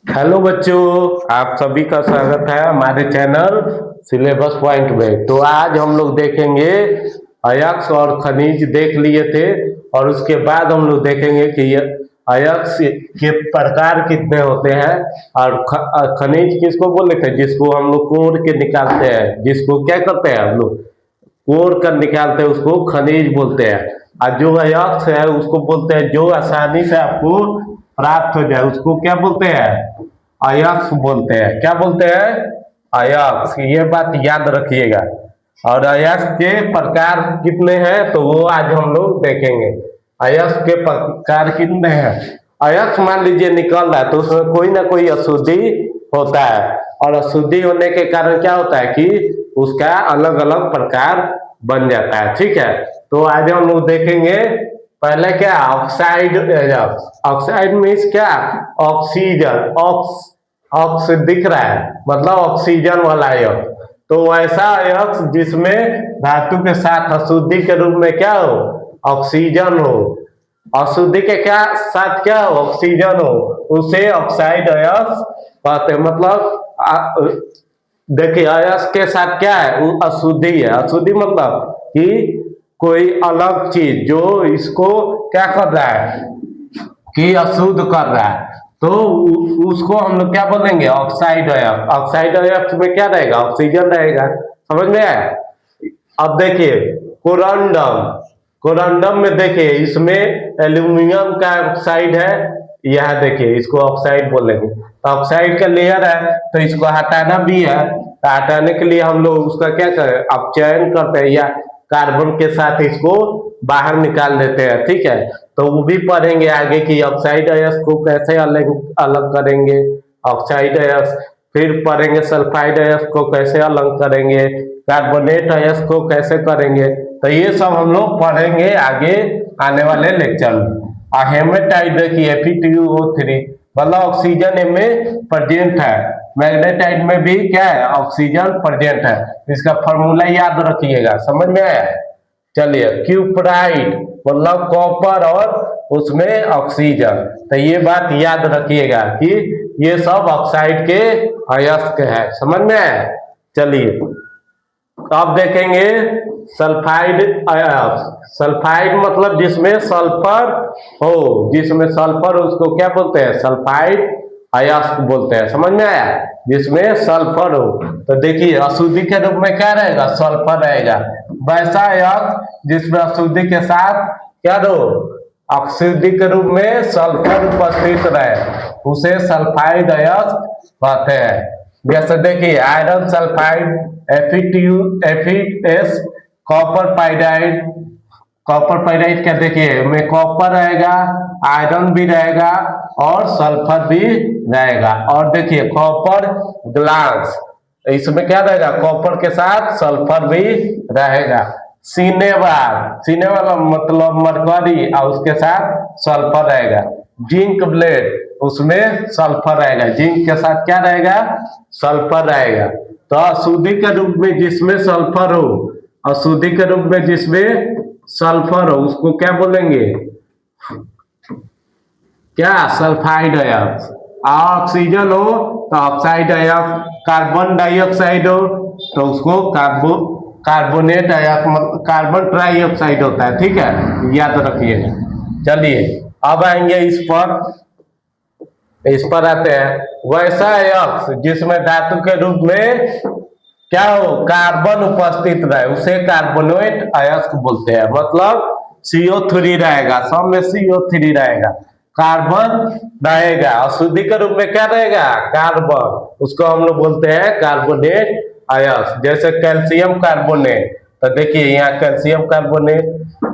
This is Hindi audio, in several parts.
हेलो बच्चों, आप सभी का स्वागत है हमारे चैनल सिलेबस पॉइंट में। तो आज हम लोग देखेंगे अयस्क और खनिज देख लिए थे, और उसके बाद हम लोग देखेंगे कि ये अयस्क के प्रकार कितने होते हैं, और खनिज किसको बोले थे, जिसको हम लोग कोड़ के निकालते हैं, जिसको क्या करते हैं हम लोग कोड़ कर निकालते हैं, उसको खनिज बोलते हैं। और जो अयस्क है उसको बोलते हैं जो आसानी से आपको प्राप्त हो जाए, उसको क्या बोलते हैं, अयस्क बोलते हैं। क्या बोलते हैं, अयस्क। ये बात याद रखिएगा। और अयस्क के प्रकार कितने हैं तो वो आज हम लोग देखेंगे। अयस्क के प्रकार कितने हैं। अयस्क मान लीजिए निकल रहा है तो उसमें कोई ना कोई अशुद्धि होता है, और अशुद्धि होने के कारण क्या होता है कि उसका अलग अलग प्रकार बन जाता है। ठीक है, तो आज हम लोग देखेंगे पहले क्या ऑक्साइड। ऑक्साइड मीन्स क्या, ऑक्सीजन। ऑक्स दिख रहा है मतलब ऑक्सीजन वाला अयस्क। तो वैसा अयस्क जिसमें धातु के साथ अशुद्धि के रूप में क्या हो, ऑक्सीजन हो। अशुद्धि के क्या साथ क्या हो, ऑक्सीजन हो, उसे ऑक्साइड अयस्क कहते हैं। मतलब देखिए अयस्क के साथ क्या है, वो अशुद्धि है। अशुद्धि मतलब कि कोई अलग चीज जो इसको क्या कर रहा है कि अशुद्ध कर रहा है, तो उसको हम लोग क्या बोलेंगे, ऑक्साइड अयस्क। ऑक्साइड अयस्क में क्या रहेगा, ऑक्सीजन रहेगा। समझ में आया। अब देखिए कोरंडम। कोरंडम में देखिए इसमें एल्यूमिनियम का ऑक्साइड है। यह देखिए इसको ऑक्साइड बोलेंगे। तो ऑक्साइड का लेयर है तो इसको हटाना भी है, तो हटाने के लिए हम लोग उसका क्या करें, अपचयन करते हैं या कार्बन के साथ इसको बाहर निकाल देते हैं। ठीक है, तो वो भी पढ़ेंगे आगे कि ऑक्साइड अयस्क को कैसे अलग अलग करेंगे, ऑक्साइड अयस्क। फिर पढ़ेंगे सल्फाइड अयस्क को कैसे अलग करेंगे, कार्बोनेट अयस्क को कैसे करेंगे। तो ये सब हम लोग पढ़ेंगे आगे आने वाले लेक्चर में। और हेमेटाइट देखिए Fe2O3 मतलब ऑक्सीजन में प्रेजेंट है। मैग्नेटाइट में भी क्या है, ऑक्सीजन प्रेजेंट है। इसका फॉर्मूला याद रखिएगा। समझ में आया। चलिए क्यूपराइट मतलब कॉपर और उसमें ऑक्सीजन। तो ये बात याद रखिएगा कि ये सब ऑक्साइड के अयस्क है। समझ में आया। चलिए अब देखेंगे सल्फाइड अयस्क। सल्फाइड मतलब जिसमें सल्फर हो, जिसमें सल्फर उसको क्या बोलते हैं, सल्फाइड अयस्क बोलते हैं। समझ में आया, जिसमें सल्फर हो। तो देखिए अशुद्धि के रूप में क्या रहेगा, सल्फर रहेगा। वैसा अयस्क जिसमें अशुद्धि के साथ क्या दो, अशुद्धि के रूप में सल्फर उपस्थित रहे, उसे सल्फाइड अयस्क कहते हैं। जैसे देखिए iron sulphide Fe2S, copper pyrite. Copper pyrite क्या देखिए में कॉपर रहेगा, आयरन भी रहेगा और सल्फर भी रहेगा। और देखिए कॉपर ग्लास, इसमें क्या रहेगा, कॉपर के साथ सल्फर भी रहेगा। सिनेबार, सिनेबार मतलब मरकरी और उसके साथ सल्फर रहेगा। जिंक ब्लेड, उसमें सल्फर रहेगा, जिंक के साथ क्या रहेगा, सल्फर रहेगा। तो अशुद्धि के रूप में जिसमें सल्फर हो, अशुद्धि के रूप में जिसमें सल्फर हो उसको क्या बोलेंगे, क्या, सल्फाइड अयस्क। ऑक्सीजन हो तो ऑक्साइड अयस्क, कार्बन डाइऑक्साइड हो तो उसको कार्बोनेट अयस्क, कार्बन ट्राइऑक्साइड होता है। ठीक है, याद रखिएगा। चलिए अब आएंगे इस पर आते हैं। वैसा अयस्क जिसमें धातु के रूप में क्या हो, कार्बन उपस्थित रहे, उसे कार्बोनेट अयस्क बोलते हैं। मतलब CO3 रहेगा, सब में CO3 रहेगा, कार्बन रहेगा, अशुद्धि के रूप में क्या रहेगा, कार्बन, उसको हम लोग बोलते हैं कार्बोनेट अयस्क। जैसे कैल्शियम कार्बोनेट, तो देखिए यहाँ कैल्शियम कार्बोनेट,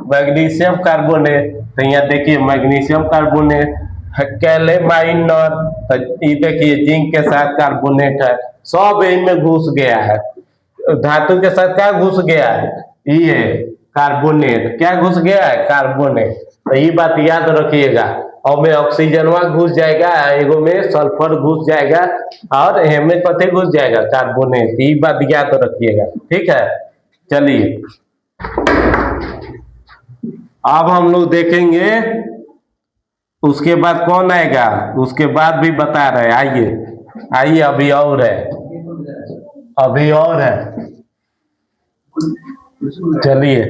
मैग्नीशियम कार्बोनेट, तो यहाँ देखिए मैग्नीशियम कार्बोनेट, कैलेमाइनर, तो ये देखिए जिंक के साथ कार्बोनेट है, सब इनमें घुस गया है। धातु के साथ क्या घुस गया है, ये कार्बोनेट, क्या घुस गया है, कार्बोनेट। तो ये बात याद रखिएगा। और में ऑक्सीजन घुस जाएगा, एगो में सल्फर घुस जाएगा, और में कथे घुस जाएगा, कार्बोनेट। ये बात याद रखिएगा। ठीक है, चलिए अब हम लोग देखेंगे उसके बाद कौन आएगा, उसके बाद भी बता रहे, आइए आइए, अभी और है, अभी और है, चलिए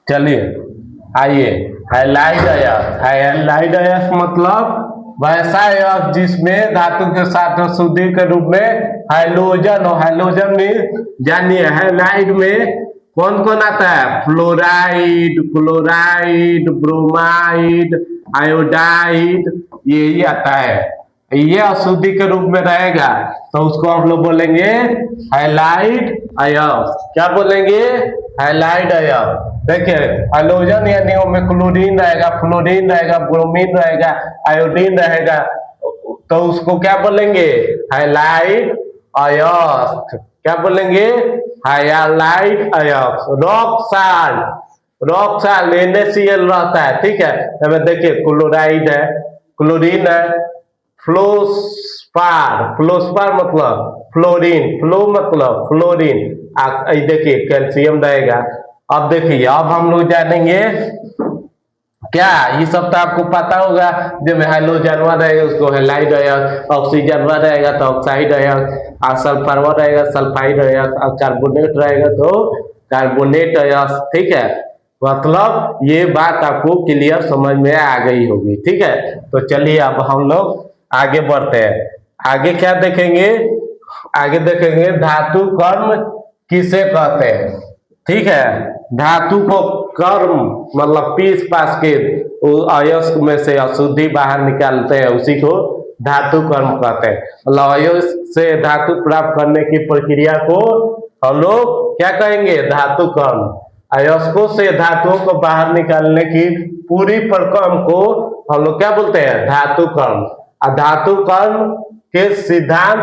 चलिए आइए। हैलाइड अयस्क, हैलाइड अयस्क मतलब वैसा अयस्क जिसमें धातु के साथ अशुद्धि के रूप में हाइड्रोजन हो। हाइड्रोजन में जानिए हैलाइड में कौन कौन आता है, फ्लोराइड, क्लोराइड, ब्रोमाइड, आयोडाइड, यही आता है। ये अशुद्धि के रूप में रहेगा तो उसको हम लोग बोलेंगे हैलाइड अयस्क। क्या बोलेंगे, हैलाइड अयस्क। देखिए हाइड्रोजन यानी में क्लोरीन रहेगा, फ्लोरीन रहेगा, ब्रोमीन रहेगा, आयोडीन रहेगा, तो उसको क्या बोलेंगे, हैलाइड अयस्क। क्या बोलेंगे, हैलाइड अयस्क। Rock salt, rock salt NaCl रहता है, ठीक है। देखिए क्लोराइड है, क्लोरीन है, फ्लोस्पार, फ्लोस्पार मतलब फ्लोरीन, फ्लो मतलब फ्लोरीन, देखिए कैल्शियम रहेगा। अब देखिए अब हम लोग जानेंगे क्या, ये सब तो आपको पता होगा, जो में हाइड्रोजन रहेगा उसको हैलाइड अयस्क, ऑक्सीजन रहेगा तो ऑक्साइड अयस्क, और सल्फर रहेगा सल्फाइड अयस्क, और कार्बोनेट रहेगा तो कार्बोनेट अयस्क, ठीक है। मतलब ये बात आपको क्लियर समझ में आ गई होगी, ठीक है। तो चलिए अब हम लोग आगे बढ़ते हैं। आगे क्या देखेंगे, आगे देखेंगे धातु कर्म किसे कहते हैं, ठीक है। धातु को कर्म मतलब पीस पास के अयस्क में से अशुद्धि बाहर निकालते हैं, उसी को धातु कर्म कहते हैं। मतलब अयस्क से धातु प्राप्त करने की प्रक्रिया को हम लोग क्या कहेंगे, धातु कर्म। अयस्कों से धातुओं को बाहर निकालने की पूरी प्रक्रम को हम लोग क्या बोलते हैं, धातु कर्म। धातु कर्म के सिद्धांत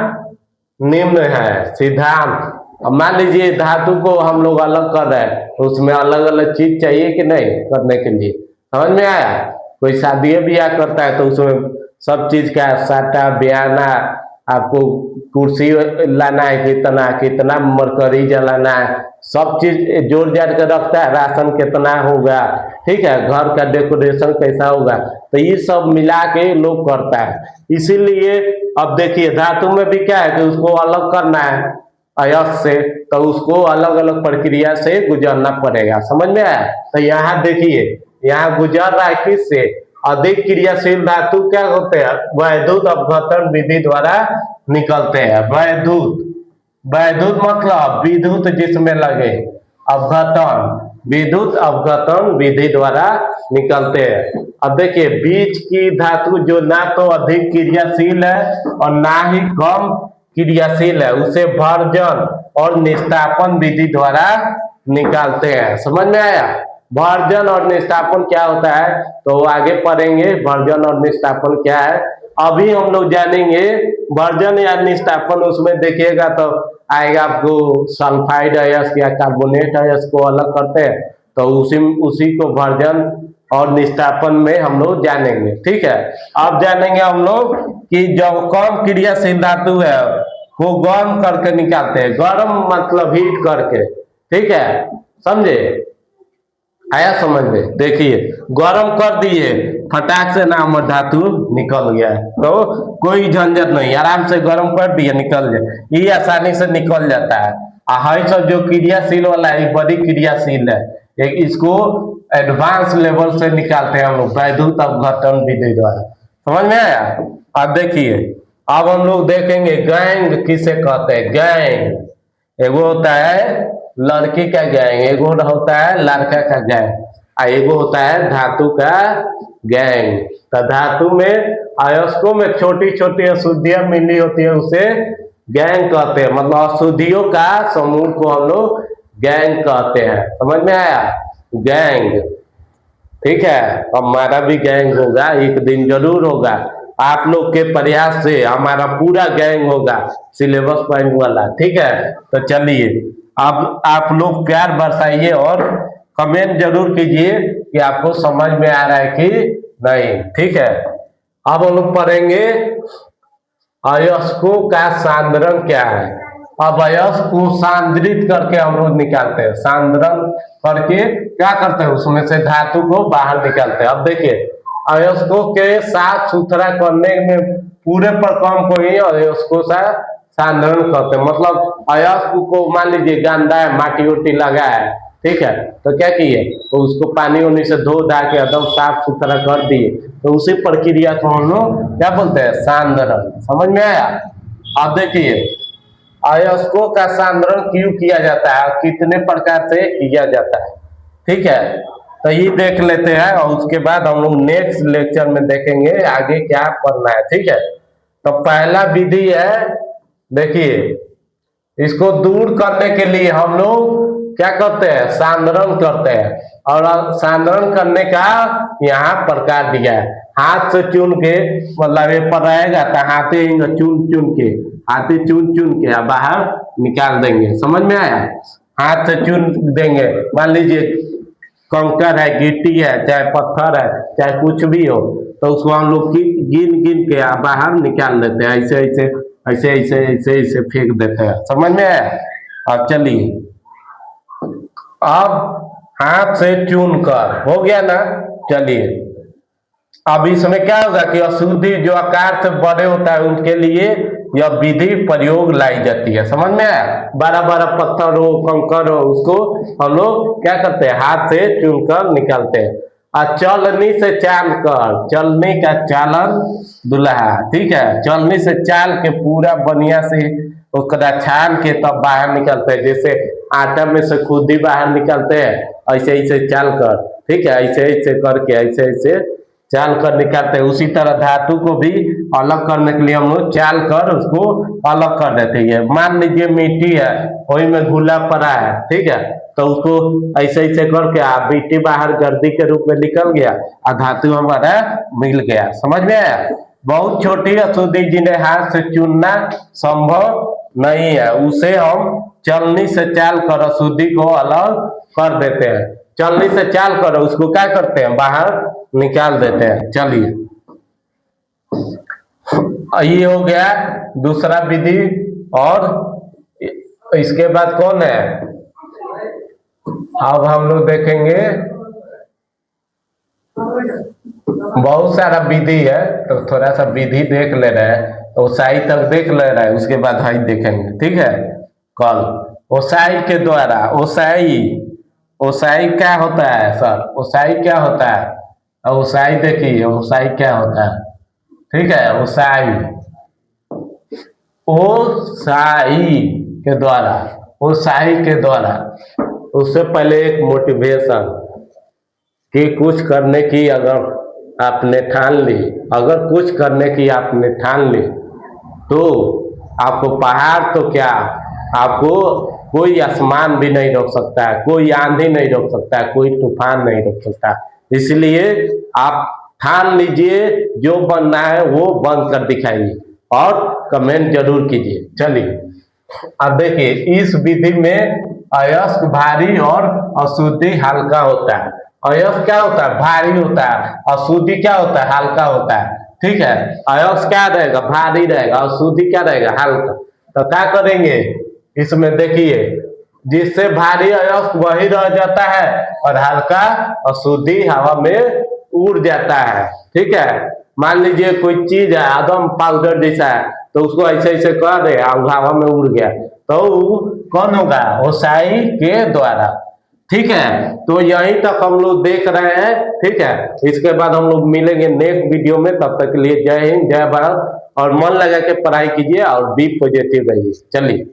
निम्न है, सिद्धांत। अब मान लीजिए धातु को हम लोग अलग कर रहे हैं तो उसमें अलग अलग चीज चाहिए कि नहीं करने के लिए, समझ में आया। कोई शादी ब्याह करता है तो उसमें सब चीज का साटा बयाना, आपको कुर्सी लाना है, कितना कितना मरकरी जलाना है, सब चीज जोड़ जाड़ कर रखता है। राशन कितना होगा, ठीक है, घर का डेकोरेशन कैसा होगा, तो ये सब मिला के लोग करता है। इसीलिए अब देखिए धातु में भी क्या है कि उसको अलग करना है अयस्क से, तो उसको अलग अलग प्रक्रिया से गुजरना पड़ेगा, समझ में आया। तो यहाँ देखिए यहाँ गुजर रहा है किससे, अधिक क्रियाशील धातु क्या होते हैं, वैद्युत अपघटन विधि द्वारा निकलते हैं। वैद्युत, वैद्युत मतलब विद्युत जिसमें लगे, अपघटन विद्युत अपघटन विधि द्वारा निकलते हैं। अब देखिए बीच की धातु जो ना तो अधिक क्रियाशील है और ना ही कम क्रियाशील है, उसे भर्जन और निष्ठापन विधि द्वारा निकालते हैं, समझ में आया। भर्जन और निष्ठापन क्या होता है तो आगे पढ़ेंगे, भर्जन और निष्ठापन क्या है। अभी हम लोग जानेंगे भर्जन या निष्ठापन, उसमें देखिएगा तो आएगा आपको सल्फाइड अयस्क या कार्बोनेट अयस्क को अलग करते हैं, तो उसी को भर्जन और निष्ठापन में हम लोग जानेंगे, ठीक है। अब जानेंगे हम लोग कि जब कम क्रियाशील धातु है वो गर्म करके निकालते हैं, गर्म मतलब हीट करके, ठीक है, समझे, आया समझ में। देखिए गर्म कर दिए, फटाक से ना हमारा धातु निकल गया है, तो कोई झंझट नहीं, आराम से गर्म कर दिए निकल जाए, ये आसानी से निकल जाता है। हाई सब जो क्रियाशील वाला है बड़ी क्रियाशील है, इसको एडवांस लेवल से निकालते हैं हम लोग वैद्युत अपघटन विधि द्वारा, समझ में आया। अब देखिए अब हम लोग देखेंगे गैंग किसे कहते हैं। गैंग एगो होता है लड़की का गैंग, एगो होता है लड़का का गैंग, एगो होता है धातु का गैंग। तो धातु में अयस्कों में छोटी छोटी अशुद्धियां मिली होती है, उसे गैंग कहते हैं। मतलब अशुद्धियों का समूह को हम लोग गैंग कहते हैं, समझ में आया, गैंग, ठीक है। हमारा भी गैंग होगा, एक दिन जरूर होगा, आप लोग के प्रयास से हमारा पूरा गैंग होगा सिलेबस पॉइंट वाला, ठीक है। तो चलिए अब आप लोग प्यार बरसाइए और कमेंट जरूर कीजिए कि आपको समझ में आ रहा है कि नहीं, ठीक है। अब हम लोग पढ़ेंगे अयस्कों का सांद्रण क्या है। अब अयस्क को सांद्रित करके हम लोग निकालते हैं, सांद्रण करके क्या करते हैं, उसमें से धातु को बाहर निकालते हैं। अब देखिए अयस्कों के साफ सुथरा करने में पूरे पर कम को ही अयस्कों से सांद्रण करते हैं। मतलब अयस्क को मान लीजिए गंदा है, माटी उटी लगा है, ठीक है, तो क्या किए, तो उसको पानी उनी से धो धा के एकदम साफ सुथरा कर दिए, तो उसी प्रक्रिया को हम लोग क्या बोलते हैं, सांद्रण। समझ में आया? अब देखिए अयस्कों का सांद्रण क्यों किया जाता है, कितने प्रकार से किया जाता है, ठीक है, तो ये देख लेते हैं और उसके बाद हम लोग नेक्स्ट लेक्चर में देखेंगे आगे क्या पढ़ना है, ठीक है। तो पहला विधि है, देखिए इसको दूर करने के लिए हम लोग क्या करते हैं, सांद्रण करते हैं। और सांद्रण करने का यहाँ प्रकार दिया है, हाथ से चुन के, मतलब ये पर रहेगा तो हाथे चुन चुन के, हाथे चुन चुन के बाहर निकाल देंगे। समझ में आया? हाथ से चुन देंगे, मान लीजिए कंकर है, गिट्टी है, चाहे पत्थर है, चाहे कुछ भी हो, तो उसको हम लोग गिन गिन के बाहर निकाल देते हैं, ऐसे ऐसे ऐसे ऐसे ऐसे ऐसे फेंक देते हैं। समझ में आया? अब चलिए, अब हाथ से चुन कर हो गया ना, चलिए अब इसमें क्या होगा कि अशुद्धि जो आकार से बड़े होता है उनके लिए यह विधि प्रयोग लाई जाती है। समझ में आया? बड़ा बड़ा पत्थर हो, कंकर हो, उसको हम लोग क्या करते हैं, हाथ से चुनकर निकालते हैं। और चलनी से चाल कर, चलनी का चालन दुल्हा, ठीक है, चलनी से चाल के पूरा बढ़िया से उसका छान के तब बाहर निकलते हैं। जैसे आटा में से खुद ही बाहर निकलते हैं, ऐसे ऐसे चाल कर, ठीक है, ऐसे ऐसे करके ऐसे ऐसे चाल कर निकालते हैं। उसी तरह धातु को भी अलग करने के लिए हम लोग चाल कर उसको अलग कर देते हैं। मान लीजिए मिट्टी है, वही में घुला पड़ा है, ठीक है, तो उसको ऐसे ऐसे करके मिट्टी बाहर गर्दी के रूप में निकल गया और धातु हमारा मिल गया। समझ में आया? बहुत छोटी अशुद्धि जिन्हें हाथ से चुनना संभव नहीं है, उसे हम चलनी से चाल कर अशुद्धि को अलग कर देते हैं। चलनी से चाल कर उसको क्या करते हैं, बाहर निकाल देते हैं। चलिए ये हो गया दूसरा विधि। और इसके बाद कौन है, अब हम लोग देखेंगे बहुत सारा विधि है, तो थोड़ा सा विधि देख ले रहे हैं, तो ओसाई तक देख ले रहे हैं, उसके बाद हाई देखेंगे, ठीक है। कल ओसाई के द्वारा, ओसाई, ओसाई क्या होता है सर, ओसाई क्या होता है, ओसाई देखिए ओसाई क्या होता है, ठीक है, ओसाई, ओसाई के द्वारा, ओसाई के द्वारा, उससे पहले एक मोटिवेशन कि कुछ करने की अगर आपने ठान ली, अगर कुछ करने की आपने ठान ली, तो आपको पहाड़ तो क्या, आपको कोई आसमान भी नहीं रोक सकता है, कोई आंधी नहीं रोक सकता है, कोई तूफान नहीं रोक सकता। इसलिए आप ठान लीजिए, जो बनना है वो बन कर दिखाइए और कमेंट जरूर कीजिए। चलिए अब देखिए, इस विधि में अयस्क भारी और अशुद्धि हल्का होता है। अयस्क क्या होता है, भारी होता है, अशुद्धि क्या होता है, हल्का होता है, ठीक है। अयस्क क्या रहेगा, भारी रहेगा, अशुद्धि क्या रहेगा, हल्का। तो क्या करेंगे इसमें, देखिए जिससे भारी अयस्क वही रह जाता है और हल्का अशुद्धि हवा में उड़ जाता है, ठीक है। मान लीजिए कोई चीज है एकदम पाउडर जैसा है, तो उसको ऐसे ऐसे कर दे और हवा में उड़ गया, तो कौन होगा, ओसाई के द्वारा, ठीक है। तो यहीं तक हम लोग देख रहे हैं, ठीक है। इसके बाद हम लोग मिलेंगे नेक्स्ट वीडियो में, तब तक के लिए जय हिंद, जय भारत, और मन लगा के पढ़ाई कीजिए और बी पॉजिटिव रहिए। चलिए।